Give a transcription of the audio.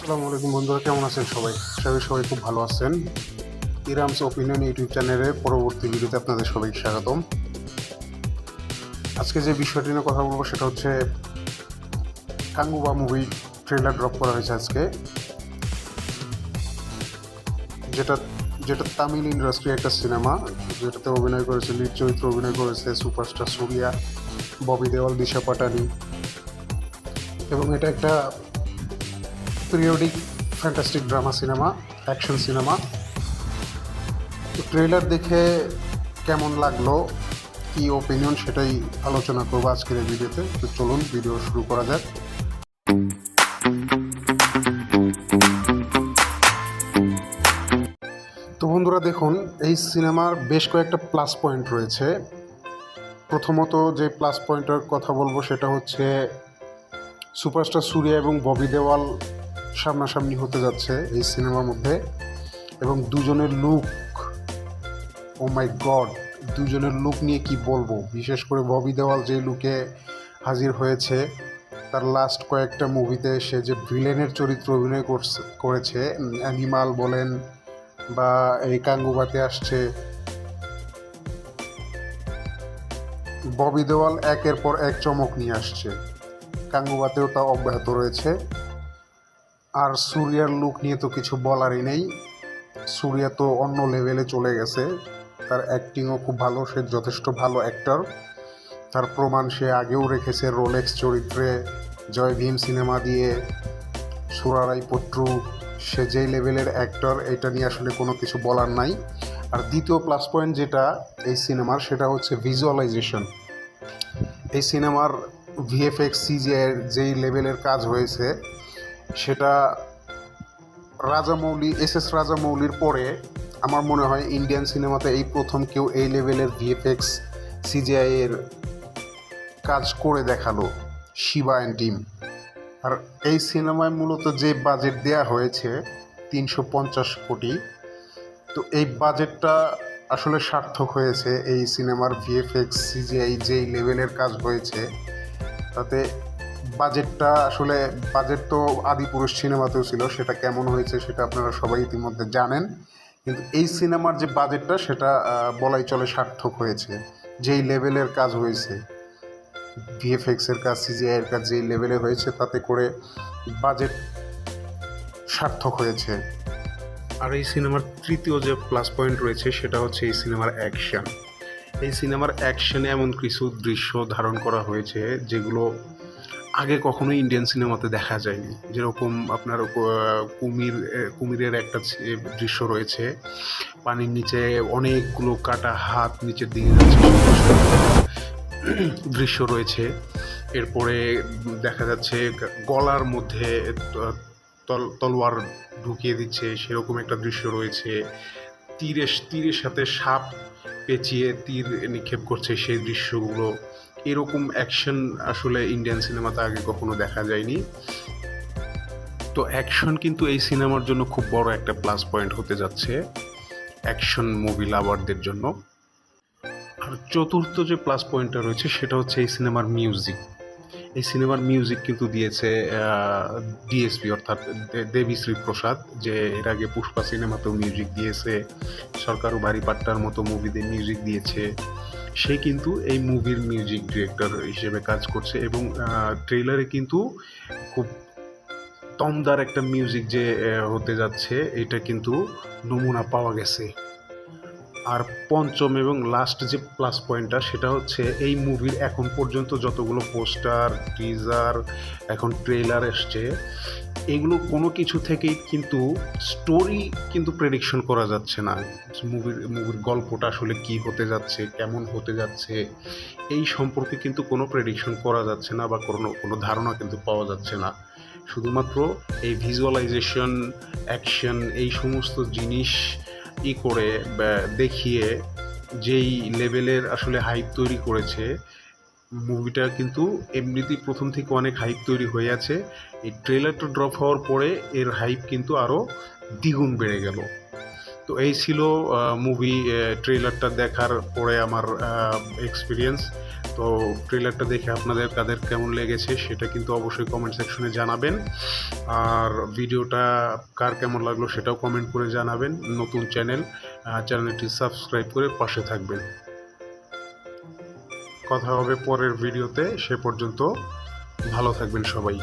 আসসালামু আলাইকুম বন্ধুরা, কেমন আছেন সবাই? সবাই খুব ভালো আছেন। ইরামস ওপিনিয়ন ইউটিউব চ্যানেলে পরবর্তী ভিডিওতে আপনাদের সবাইকে স্বাগতম। আজকে যে বিষয়টি নিয়ে কথা বলবো সেটা হচ্ছে কাঙ্গুবা মুভি ট্রেলার ড্রপ করা হয়েছে আজকে, যেটা যেটা তামিল ইন্ডাস্ট্রি একটা সিনেমা, যেটাতে অভিনয় করেছে, লিড চরিত্র অভিনয় করেছে সুপারস্টার সূর্যা, ববি দেওয়াল, দিশা পাটানি, এবং এটা একটা periodic fantastic drama cinema, action cinema. তো ট্রেলার দেখে কেমন লাগলো, কি ওপিনিয়ন, সেটাই আলোচনা করবো আজকের এই ভিডিওতে। তো চলুন ভিডিও শুরু করা যাক। তো বন্ধুরা দেখুন, এই সিনেমার বেশ কয়েকটা প্লাস পয়েন্ট রয়েছে। প্রথমত যে প্লাস পয়েন্টের কথা বলবো সেটা হচ্ছে সুপারস্টার সূর্যা এবং ববি দেওয়াল সামনাসামনি হতে যাচ্ছে এই সিনেমার মধ্যে, এবং দুজনের লুক, ও মাই গড, দুজনের লুক নিয়ে কি বলবো। বিশেষ করে ববি দেওয়াল যে লুকে হাজির হয়েছে, তার লাস্ট কয়েকটা মুভিতে সে যে ভিলেনের চরিত্র অভিনয় করেছে, অ্যানিমাল বলেন বা এই কাঙ্গুবাতে আসছে, ববি দেওয়াল একের পর এক চমক নিয়ে আসছে। কাঙ্গুবাতেও তা অব্যাহত রয়েছে। আর সূর্যার লুক নিয়ে তো কিছু বলারই নেই। সূর্যা তো অন্য লেভেলে চলে গেছে, তার অ্যাক্টিংও খুব ভালো, সে যথেষ্ট ভালো অ্যাক্টর। তার প্রমাণ সে আগেও রেখেছে রোলেক্স চরিত্রে, জয় ভীম সিনেমা দিয়ে, সুরারাই পট্টু। সে যেই লেভেলের অ্যাক্টর, এটা নিয়ে আসলে কোনো কিছু বলার নাই। আর দ্বিতীয় প্লাস পয়েন্ট যেটা এই সিনেমার, সেটা হচ্ছে ভিজুয়ালাইজেশন। এই সিনেমার ভিএফএক্স সিজিআইয়ের যেই লেভেলের কাজ হয়েছে, সেটা এস রাজামৌলির পরে আমার মনে হয় ইন্ডিয়ান সিনেমাতে এই প্রথম কেউ এই লেভেলের ভিএফএক্স সিজিআই এর কাজ করে দেখালো, শিবা অ্যান্ড টিম। আর এই সিনেমায় মূলত যে বাজেট দেয়া হয়েছে 350 কোটি, তো এই বাজেটটা আসলে সার্থক হয়েছে। এই সিনেমার ভিএফএক্স সিজিআই যেই লেভেলের কাজ হয়েছে, তাতে বাজেটটা আসলে, বাজেট তো আদিপুরুষ সিনেমাতেও ছিল, সেটা কেমন হয়েছে সেটা আপনারা সবাই ইতিমধ্যে জানেন। কিন্তু এই সিনেমার যে বাজেটটা, সেটা বলাই চলে সার্থক হয়েছে। যেই লেভেলের কাজ হয়েছে, ভিএফএক্সের কাজ, সিজিআইয়ের কাজ যেই লেভেলে হয়েছে, তাতে করে বাজেট সার্থক হয়েছে। আর এই সিনেমার তৃতীয় যে প্লাস পয়েন্ট রয়েছে সেটা হচ্ছে এই সিনেমার অ্যাকশন। এই সিনেমার অ্যাকশনে এমন কিছু দৃশ্য ধারণ করা হয়েছে যেগুলো আগে কখনো ইন্ডিয়ান সিনেমাতে দেখা যায়নি। যেরকম আপনার কুমিরের একটা দৃশ্য রয়েছে, পানির নিচে অনেকগুলো কাটা হাত নিচের দিকে যাচ্ছে, দৃশ্য রয়েছে। এরপরে দেখা যাচ্ছে গলার মধ্যে তলোয়ার ঢুকিয়ে দিচ্ছে, সেরকম একটা দৃশ্য রয়েছে। তীরের সাথে সাপ পেঁচিয়ে তীর নিক্ষেপ করছে, সেই দৃশ্যগুলো, এরকম অ্যাকশন আসলে ইন্ডিয়ান সিনেমাতে আগে কখনো দেখা যায়নি। তো অ্যাকশন কিন্তু এই সিনেমার জন্য খুব বড় একটা প্লাস পয়েন্ট হতে যাচ্ছে অ্যাকশন মুভি লাভারদের জন্য। আর চতুর্থ যে প্লাস পয়েন্টটা রয়েছে সেটা হচ্ছে এই সিনেমার মিউজিক। এই সিনেমার মিউজিক কিন্তু দিয়েছে ডিএসপি, অর্থাৎ দেবীশ্রী প্রসাদ, যে এর আগে পুষ্পা সিনেমাতেও মিউজিক দিয়েছে, সরকারু বাড়ি পাট্টার মতো মুভিতে মিউজিক দিয়েছে। সে কিন্তু এই মুভির মিউজিক ডিরেক্টর হিসেবে কাজ করছে, এবং ট্রেইলারে কিন্তু খুব দমদার একটা মিউজিক যে হতে যাচ্ছে, এটা কিন্তু নমুনা পাওয়া গেছে। আর পঞ্চম এবং লাস্ট যে প্লাস পয়েন্টটা, সেটা হচ্ছে এই মুভির এখন পর্যন্ত যতগুলো পোস্টার, টিজার, এখন ট্রেলার এসছে, এগুলো কোনো কিছু থেকেই কিন্তু স্টোরি কিন্তু প্রেডিকশন করা যাচ্ছে না। মুভির গল্পটা আসলে কি হতে যাচ্ছে, কেমন হতে যাচ্ছে, এই সম্পর্কে কিন্তু কোনো প্রেডিকশন করা যাচ্ছে না, বা কোনো ধারণা কিন্তু পাওয়া যাচ্ছে না। শুধুমাত্র এই ভিজুয়ালাইজেশন, অ্যাকশন, এই সমস্ত জিনিস করে দেখিয়ে যেই লেভেলের আসলে হাইপ তৈরি করেছে মুভিটা, কিন্তু এমনিতেই প্রথম থেকে অনেক হাইপ তৈরি হয়ে আছে। এই ট্রেলারটা ড্রপ হওয়ার পরে এর হাইপ কিন্তু আরও দ্বিগুণ বেড়ে গেল। তো এই ছিল মুভি ট্রেলারটা দেখার পরে আমার এক্সপিরিয়েন্স। তো ট্রেলারটা দেখে আপনাদের কাদের কেমন লেগেছে সেটা কিন্তু অবশ্যই কমেন্ট সেকশনে জানাবেন। আর ভিডিওটা কার কেমন লাগলো সেটাও কমেন্ট করে জানাবেন। নতুন চ্যানেলটি সাবস্ক্রাইব করে পাশে থাকবেন। কথা হবে পরের ভিডিওতে, সে পর্যন্ত ভালো থাকবেন সবাই।